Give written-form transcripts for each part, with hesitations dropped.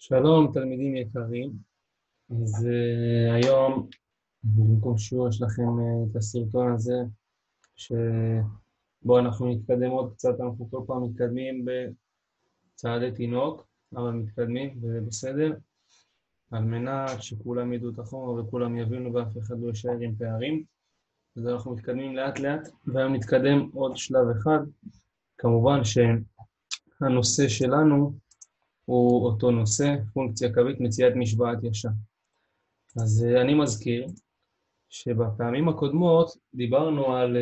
שלום תלמידים יקרים, אז היום במקום שיעור יש לכם את הסרטון הזה שבו אנחנו נתקדם עוד קצת. אנחנו כל פעם מתקדמים בצעדי תינוק, אבל מתקדמים וזה בסדר, על מנת שכולם ידעו את החומר וכולם יבינו ואף אחד לא יישאר עם פערים. אז אנחנו מתקדמים לאט לאט, והיום נתקדם עוד שלב אחד. כמובן שהנושא שלנו הוא אותו נושא, פונקציה קווית מציאת משוואת ישר. אז אני מזכיר שבפעמים הקודמות דיברנו על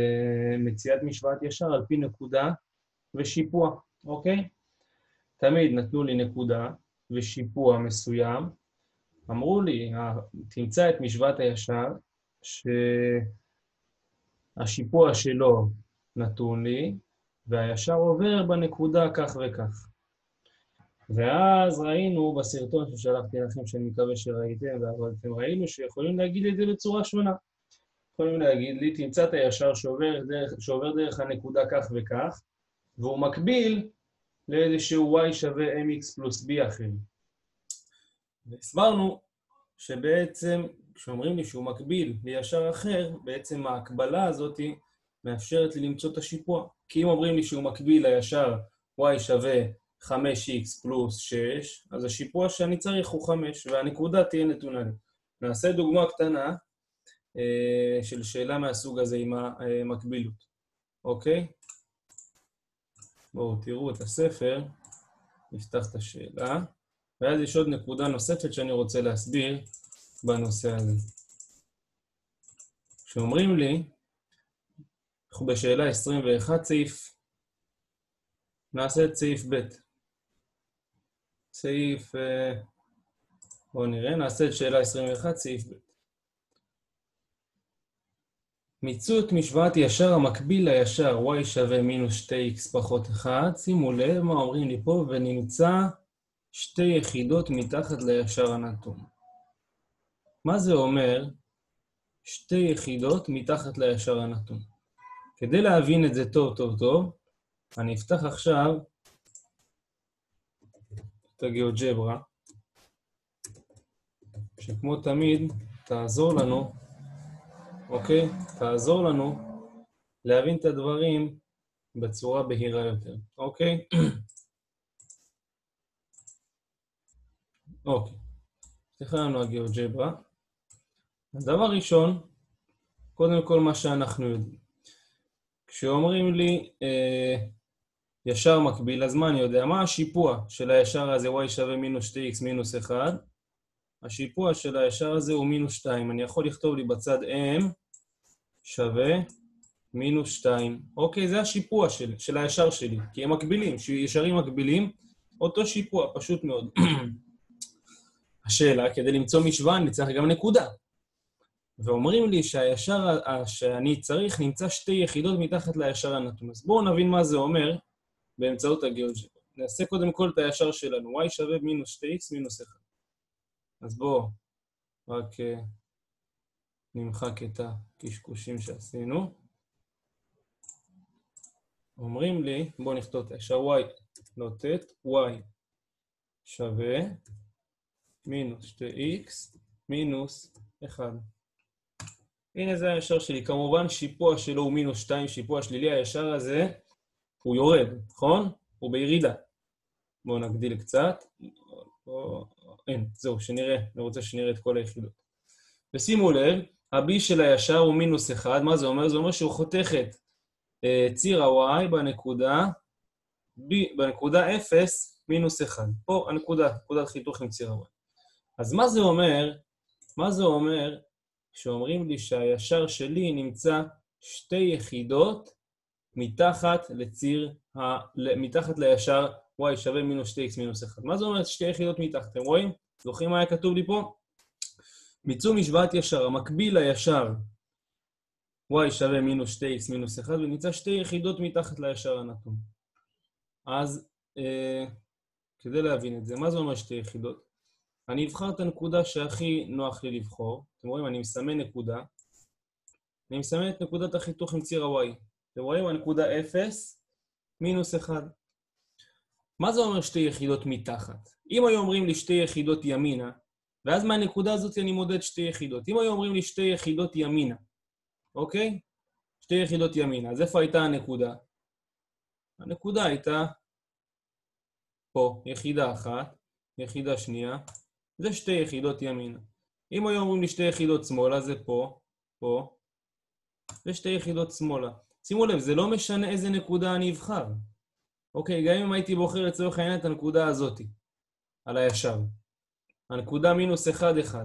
מציאת משוואת ישר על פי נקודה ושיפוע, אוקיי? תמיד נתנו לי נקודה ושיפוע מסוים, אמרו לי, תמצא את משוואת הישר שהשיפוע שלו נתון לי, והישר עובר בנקודה כך וכך. ואז ראינו בסרטון ששלחתי לכם, שאני מקווה שראיתם ועבדתם, ראינו שיכולים להגיד את זה בצורה שונה. יכולים להגיד לי, תמצא את הישר שעובר דרך הנקודה כך וכך, והוא מקביל לאיזשהו y שווה mx פלוס b אחר. והסברנו שבעצם, כשאומרים לי שהוא מקביל לישר אחר, בעצם ההקבלה הזאת מאפשרת לי למצוא את השיפוע. כי אם אומרים לי שהוא מקביל לישר y שווה 5x פלוס 6, אז השיפוע שאני צריך הוא 5, והנקודה תהיה נתונה לי. נעשה דוגמה קטנה של שאלה מהסוג הזה עם המקבילות. אוקיי? בואו תראו את הספר, נפתח את השאלה, ואז יש עוד נקודה נוספת שאני רוצה להסביר בנושא הזה. כשאומרים לי, אנחנו בשאלה 21 סעיף, נעשה את סעיף ב'. סעיף, בואו נראה, נעשה את שאלה 21 סעיף ב'. מצאו את משוואת ישר המקביל לישר y שווה מינוס 2x פחות 1, שימו לב מה אומרים לי פה, ונמצא שתי יחידות מתחת לישר הנתון. מה זה אומר שתי יחידות מתחת לישר הנתון? כדי להבין את זה טוב, אני אפתח עכשיו את הגיאוג'ברה, שכמו תמיד תעזור לנו, אוקיי? תעזור לנו להבין את הדברים בצורה בהירה יותר, אוקיי? אוקיי. תפתחה לנו הגיאוג'ברה. הדבר ראשון, קודם כל מה שאנחנו יודעים. כשאומרים לי ישר מקביל, אז מה אני יודע? מה השיפוע של הישר הזה y שווה מינוס 2x מינוס 1? השיפוע של הישר הזה הוא מינוס 2. אני יכול לכתוב לי בצד m שווה מינוס 2. אוקיי, זה השיפוע של הישר שלי, כי הם מקבילים, שישרים מקבילים, אותו שיפוע, פשוט מאוד. השאלה, כדי למצוא משוואה, אני צריך גם נקודה. ואומרים לי שהישר שאני צריך נמצא שתי יחידות מתחת לישר הנתון. אז בואו נבין מה זה אומר באמצעות הגיאוג'ברה. נעשה קודם כל את הישר שלנו, y שווה מינוס 2x מינוס 1. אז בואו רק נמחק את הקשקושים שעשינו. אומרים לי, בואו נכתוב את הישר y, נוטט y שווה מינוס 2x מינוס 1. הנה זה הישר שלי. כמובן שיפוע שלו הוא מינוס 2, שיפוע שלילי. הישר הזה הוא יורד, נכון? הוא בירידה. בואו נגדיל קצת. אין, זהו, שנראה. אני רוצה שנראה את כל היחידות. ושימו לב, ה-b של הישר הוא מינוס 1. מה זה אומר? זה אומר שהוא חותך את ציר ה-y בנקודה 0 מינוס 1. פה נקודת חיתוך עם ציר ה-y. אז מה זה אומר? מה זה אומר שאומרים לי שהישר שלי נמצא שתי יחידות מתחת לישר y שווה מינוס 2x מינוס 1. מה זה אומר שתי יחידות מתחת? אתם רואים? זוכרים מה היה כתוב לי פה? מצאו משוואת ישר המקביל לישר y שווה מינוס 2x מינוס 1, ונמצא שתי יחידות מתחת לישר הנתון. אז כדי להבין את זה, מה זה אומר שתי יחידות? אני אבחר את הנקודה שהכי נוח לי לבחור. אתם רואים, אני מסמן נקודה. אני מסמן את נקודת החיתוך עם ציר ה-y. אתם רואים, הנקודה 0 מינוס 1. מה זה אומר שתי יחידות מתחת? אם היו אומרים לי שתי יחידות ימינה, ואז מהנקודה הזאת אני מודד שתי יחידות. אם היו אומרים לי שתי יחידות ימינה, אוקיי? שתי יחידות ימינה. אז איפה הייתה הנקודה? הנקודה הייתה פה, יחידה אחת, יחידה שנייה. זה שתי יחידות ימינה. אם היו אומרים לי שתי יחידות שמאלה, זה פה, פה. זה שתי יחידות שמאלה. שימו לב, זה לא משנה איזה נקודה אני אבחר. אוקיי, גם אם הייתי בוחר לצורך העניין את הנקודה הזאת, על הישר. הנקודה מינוס 1, 1.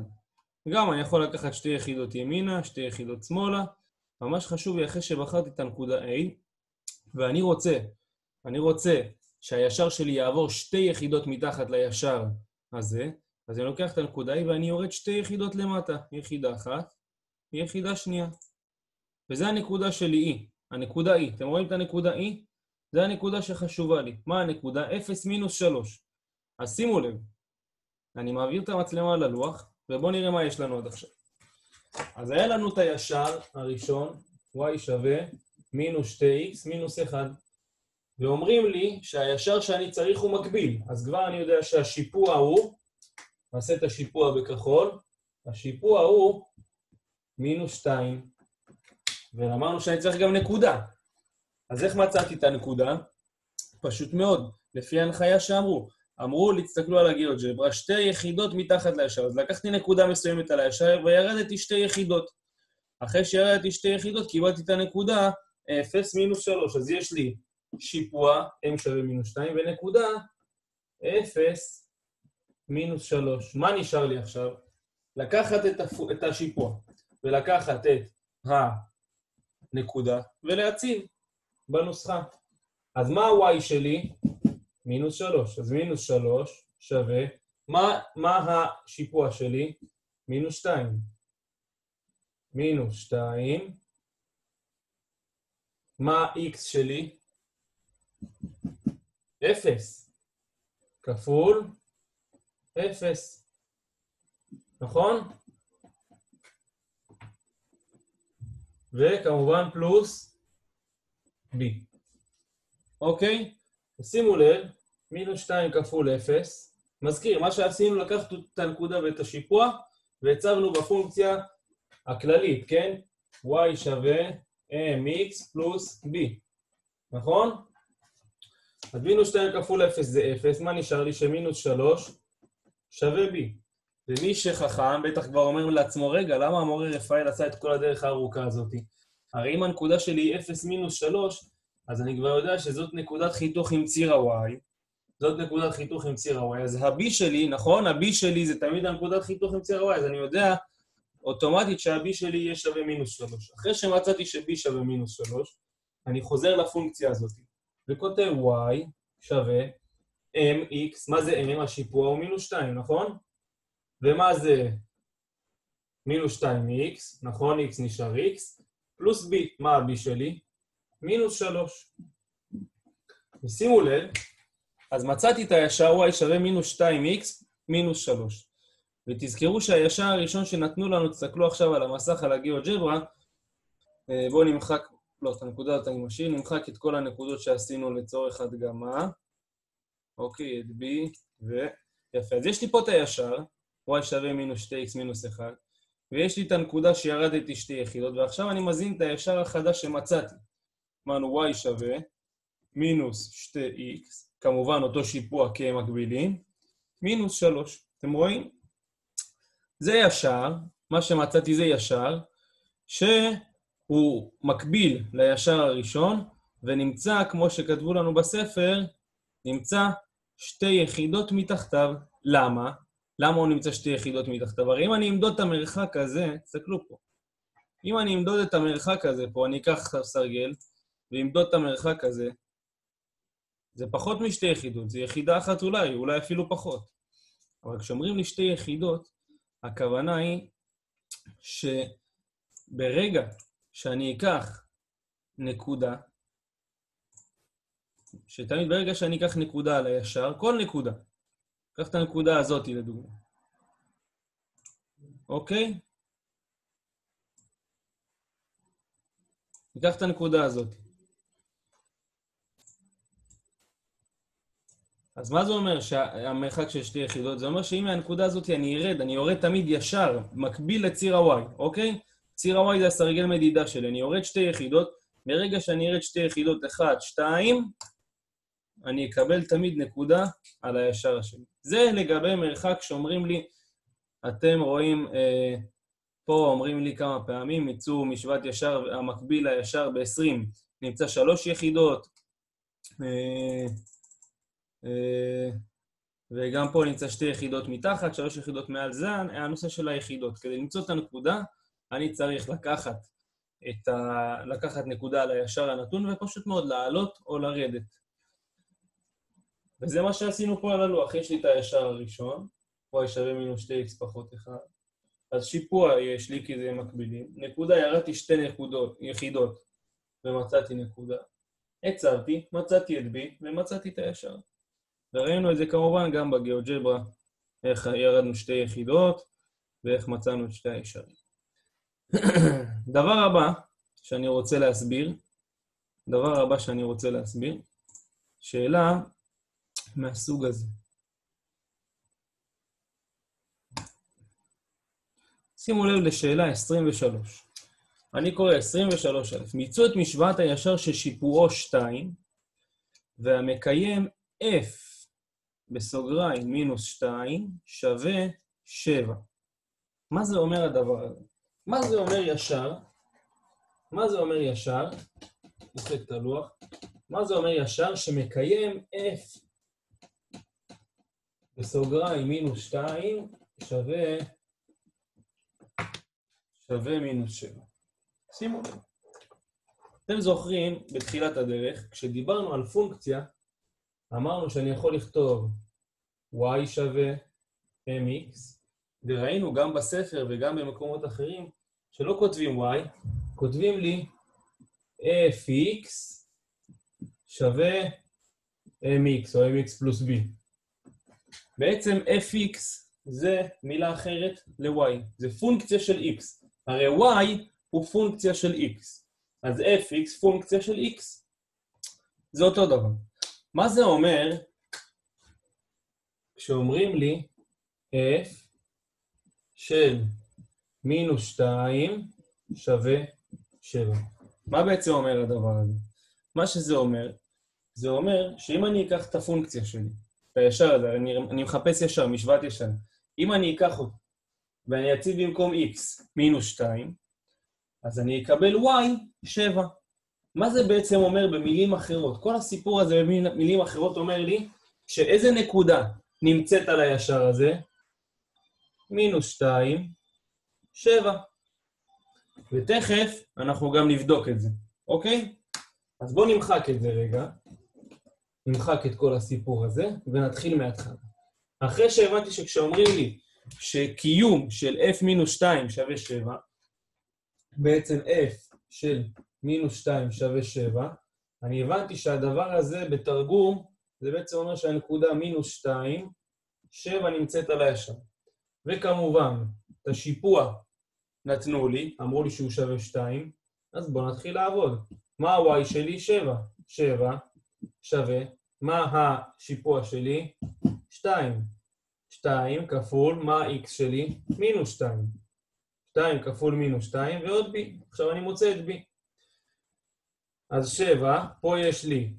גם אני יכול לקחת שתי יחידות ימינה, שתי יחידות שמאלה. ממש חשוב לי אחרי שבחרתי את הנקודה A, ואני רוצה שהישר שלי יעבור שתי יחידות מתחת לישר הזה, אז אני לוקח את הנקודה A ואני יורד שתי יחידות למטה. יחידה אחת, יחידה שנייה. וזה הנקודה שלי E. הנקודה E. אתם רואים את הנקודה E? זה הנקודה שחשובה לי. מה הנקודה? 0 מינוס 3. אז שימו לב. אני מעביר את המצלמה ללוח, ובואו נראה מה יש לנו עד עכשיו. אז היה לנו את הישר הראשון, y שווה מינוס 2x מינוס 1. ואומרים לי שהישר שאני צריך הוא מקביל. אז כבר אני יודע שהשיפוע הוא, נעשה את השיפוע בכחול, השיפוע הוא מינוס 2. ואמרנו שאני צריך גם נקודה. אז איך מצאתי את הנקודה? פשוט מאוד, לפי ההנחיה שאמרו. אמרו לי, תסתכלו על הגיאוג'ברה, שתי יחידות מתחת לישר. אז לקחתי נקודה מסוימת על הישר וירדתי שתי יחידות. אחרי שירדתי שתי יחידות קיבלתי את הנקודה 0 מינוס 3. אז יש לי שיפוע, m שווה מינוס 2, ונקודה 0 מינוס 3. מה נשאר לי עכשיו? לקחת את השיפוע, ולקחת את הנקודה, ולהציב בנוסחה. אז מה ה-y שלי? מינוס 3. אז מינוס 3 שווה, מה השיפוע שלי? מינוס 2. מינוס 2. מה ה-x שלי? 0. כפול 0. נכון? וכמובן פלוס b. אוקיי? שימו לב, מינוס 2 כפול 0. מזכיר, מה שעשינו לקחת את הנקודה ואת השיפוע, והצבנו בפונקציה הכללית, כן? y שווה mx פלוס b. נכון? אז מינוס 2 כפול 0 זה 0. מה נשאר לי? שמינוס 3 שווה b. ומי שחכם בטח כבר אומר לעצמו, רגע, למה המורה רפאל עשה את כל הדרך הארוכה הזאת? הרי אם הנקודה שלי היא 0 מינוס 3, אז אני כבר יודע שזאת נקודת חיתוך עם ציר ה-y. זאת נקודת חיתוך עם ציר ה-y. אז ה-b שלי, נכון? ה-b שלי זה תמיד הנקודת חיתוך עם ציר ה-y, אז אני יודע אוטומטית שה-b שלי יהיה שווה מינוס 3. אחרי שמצאתי ש-b שווה מינוס 3, אני חוזר לפונקציה הזאת. וכותב y שווה mx, מה זה m? השיפוע הוא מינוס 2, נכון? ומה זה מינוס 2x, נכון? x נשאר x, פלוס b, מה ה-b שלי? מינוס 3. ושימו לב, אז מצאתי את הישר y שווה מינוס 2x מינוס 3. ותזכרו שהישר הראשון שנתנו לנו, תסתכלו עכשיו על המסך על הגיאוג'ברה, בואו נמחק, לא, את הנקודה הזאת אני משאיר, נמחק את כל הנקודות שעשינו לצורך הדגמה. אוקיי, את b ויפה. אז יש לי פה את הישר, y שווה מינוס 2x מינוס 1, ויש לי את הנקודה שירדתי שתי יחידות, ועכשיו אני מזין את הישר החדש שמצאתי. אמרנו y שווה מינוס 2x, כמובן אותו שיפוע כמקבילים, מינוס 3. אתם רואים? זה ישר, מה שמצאתי זה ישר, שהוא מקביל לישר הראשון, ונמצא, כמו שכתבו לנו בספר, נמצא שתי יחידות מתחתיו. למה? למה הוא נמצא שתי יחידות מתחתיו? הרי אם אני אמדוד את המרחק הזה, תסתכלו פה. אם אני אמדוד את המרחק הזה פה, אני אקח סרגל, ואמדוד את המרחק הזה, זה פחות משתי יחידות, זה יחידה אחת אולי אפילו פחות. אבל כשאומרים לי שתי יחידות, הכוונה היא שברגע שאני אקח נקודה, שתמיד ברגע שאני אקח נקודה על הישר, כל נקודה, אקח את הנקודה הזאת לדוגמה. אוקיי? ניקח את הנקודה הזאת. אז מה זה אומר שהמרחק של שתי יחידות? זה אומר שאם מהנקודה הזאת אני יורד תמיד ישר, מקביל לציר ה-Y, אוקיי? ציר ה-Y זה הסרגל מדידה שלי, אני יורד שתי יחידות, ברגע שאני ארד שתי יחידות 1, 2, אני אקבל תמיד נקודה על הישר השני. זה לגבי מרחק שאומרים לי, אתם רואים, פה אומרים לי כמה פעמים, ייצור משוואת ישר, המקביל לישר ב-20, נמצא 3 יחידות, וגם פה נמצא 2 יחידות מתחת, 3 יחידות מעל זה, הנושא של היחידות. כדי למצוא את הנקודה, אני צריך לקחת נקודה על הישר הנתון, ופשוט מאוד לעלות או לרדת. וזה מה שעשינו פה על הלוח. יש לי את הישר הראשון, y שווה מינוס 2x פחות 1. אז שיפוע יש לי כי זה מקבילים. נקודה, ירדתי 2 יחידות ומצאתי נקודה. הצבתי, מצאתי את b ומצאתי את הישר. וראינו את זה כמובן גם בגיאוג'ברה, איך ירדנו 2 יחידות ואיך מצאנו את 2 הישרים. דבר הבא שאני רוצה להסביר, שאלה מהסוג הזה. שימו לב לשאלה 23. אני קורא 23א. מצאו את משוואת הישר ששיפועו 2, והמקיים f בסוגריים מינוס 2 שווה 7. מה זה אומר הדבר הזה? מה זה אומר ישר? נצטרך את הלוח. מה זה אומר ישר שמקיים f בסוגריים מינוס 2 שווה מינוס 7. שימו לב. אתם זוכרים בתחילת הדרך, כשדיברנו על פונקציה, אמרנו שאני יכול לכתוב y שווה mx, וראינו גם בספר וגם במקומות אחרים, שלא כותבים y, כותבים לי fx שווה mx או mx פלוס b. בעצם fx זה מילה אחרת ל-y, זה פונקציה של x. הרי y הוא פונקציה של x, אז fx פונקציה של x. זה אותו דבר. מה זה אומר כשאומרים לי f של מינוס 2 שווה 7? מה בעצם אומר הדבר הזה? מה שזה אומר, זה אומר שאם אני אקח את הפונקציה שלי, את הישר הזה, אני מחפש ישר, משוואת ישר, אם אני אקח אותו ואני אציב במקום x מינוס 2, אז אני אקבל y 7. מה זה בעצם אומר במילים אחרות? כל הסיפור הזה במילים אחרות אומר לי שאיזה נקודה נמצאת על הישר הזה? מינוס 2, 7. ותכף אנחנו גם נבדוק את זה, אוקיי? אז בואו נמחק את זה רגע. נמחק את כל הסיפור הזה ונתחיל מההתחלה. אחרי שהבנתי שכשאומרים לי שקיום של f מינוס 2 שווה 7, בעצם f של מינוס 2 שווה 7, אני הבנתי שהדבר הזה בתרגום, זה בעצם אומר שהנקודה מינוס 2, 7 נמצאת על הישר. וכמובן, את השיפוע נתנו לי, אמרו לי שהוא שווה 2, אז בואו נתחיל לעבוד. מה ה-y שלי? 7. 7 שווה, מה השיפוע שלי? 2. 2 כפול, מה ה-x שלי? מינוס 2. 2 כפול מינוס 2 ועוד b. עכשיו אני מוצא את b. אז 7, פה יש לי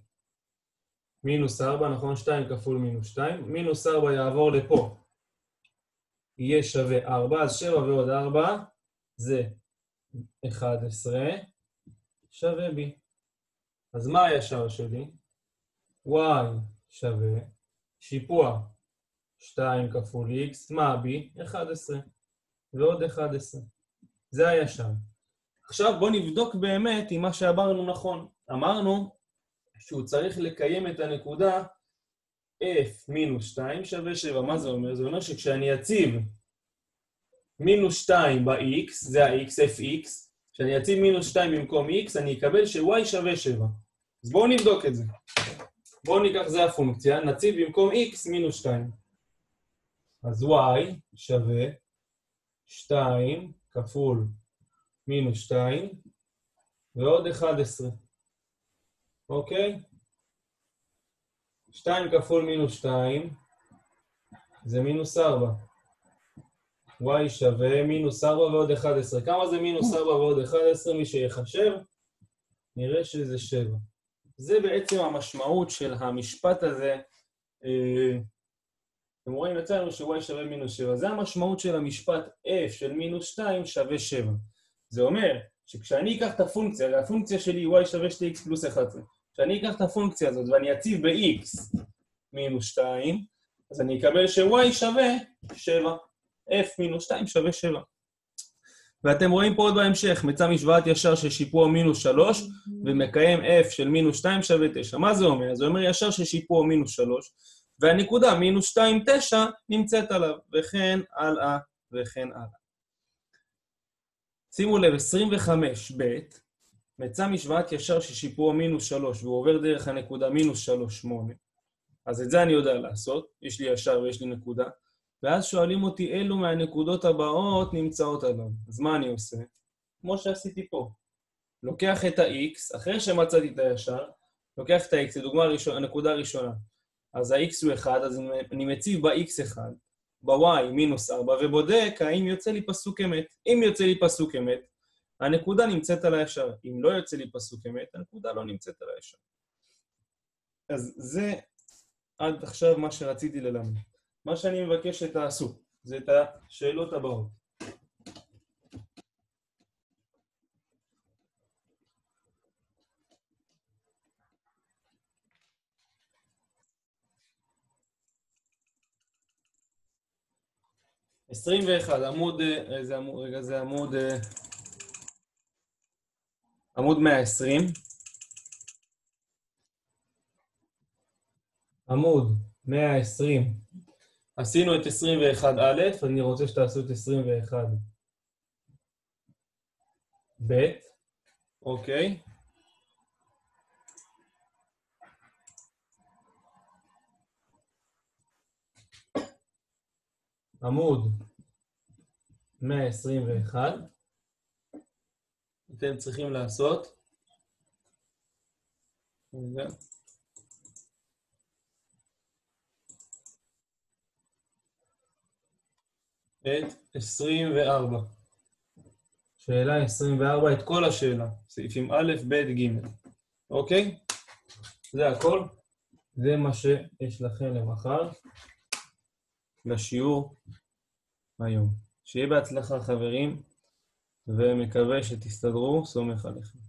מינוס 4, נכון? 2 כפול מינוס 2. מינוס 4 יעבור לפה. יהיה שווה 4, אז 7 ועוד 4 זה 11 שווה b. אז מה הישר שלי? y שווה שיפוע 2 כפול x, מה b? 11 ועוד 11. זה הישר. עכשיו בואו נבדוק באמת אם מה שאמרנו נכון. אמרנו שהוא צריך לקיים את הנקודה f מינוס 2 שווה 7. מה זה אומר? זה אומר שכשאני אציב מינוס 2 ב-x, זה ה-x, fx, כשאני אציב מינוס 2 במקום x, אני אקבל ש-y שווה 7. אז בואו נבדוק את זה. בואו ניקח, זה הפונקציה, נציב במקום x מינוס 2. אז y שווה 2 כפול מינוס 2 ועוד 11. אוקיי? 2 כפול מינוס 2 זה מינוס 4. y שווה מינוס 4 ועוד 11. כמה זה מינוס 4 ועוד 11? מי שיחשב, נראה שזה 7. זה בעצם המשמעות של המשפט הזה. אתם רואים, יצא לנו ש-y שווה מינוס 7. זה המשמעות של המשפט f של מינוס 2 שווה 7. זה אומר שכשאני אקח את הפונקציה, הפונקציה שלי y שווה 2x פלוס 11, כשאני אקח את הפונקציה הזאת ואני אציב ב-x מינוס 2, אז אני אקבל ש-y שווה 7. f מינוס 2 שווה 7. ואתם רואים פה עוד בהמשך, מצא משוואת ישר של שיפוע מינוס 3, ומקיים f של מינוס 2 שווה 9. מה זה אומר? זה אומר ישר של שיפוע מינוס 3, והנקודה מינוס 2, 9 נמצאת עליו, וכן הלאה, וכן הלאה. שימו לב, 25ב, מצא משוואת ישר של שיפוע מינוס 3, והוא עובר דרך הנקודה מינוס 3, 8. אז את זה אני יודע לעשות, יש לי ישר ויש לי נקודה, ואז שואלים אותי אילו מהנקודות הבאות נמצאות עליו. אז מה אני עושה? כמו שעשיתי פה. לוקח את ה-x, אחרי שמצאתי את הישר, לוקח את ה-x, לדוגמה הנקודה הראשונה. אז ה-x הוא 1, אז אני מציב ב-x 1, ב-y מינוס 4, ובודק האם יוצא לי פסוק אמת. אם יוצא לי פסוק אמת, הנקודה נמצאת על הישר. אם לא יוצא לי פסוק אמת, הנקודה לא נמצאת על הישר. אז זה עד עכשיו מה שרציתי ללמד. מה שאני מבקש שתעשו, זה את השאלות הבאות. עשרים ואחד, עמוד, איזה עמוד, רגע, זה עמוד 120. עמוד 120. עשינו את 21א, אני רוצה שתעשו את 21ב. אוקיי. עמוד 121. אתם צריכים לעשות. רגע. את 24. שאלה 24, את כל השאלה. סעיפים א', ב', ג'. אוקיי? זה הכל. זה מה שיש לכם למחר. לשיעור היום. שיהיה בהצלחה חברים, ומקווה שתסתדרו, סומך עליכם.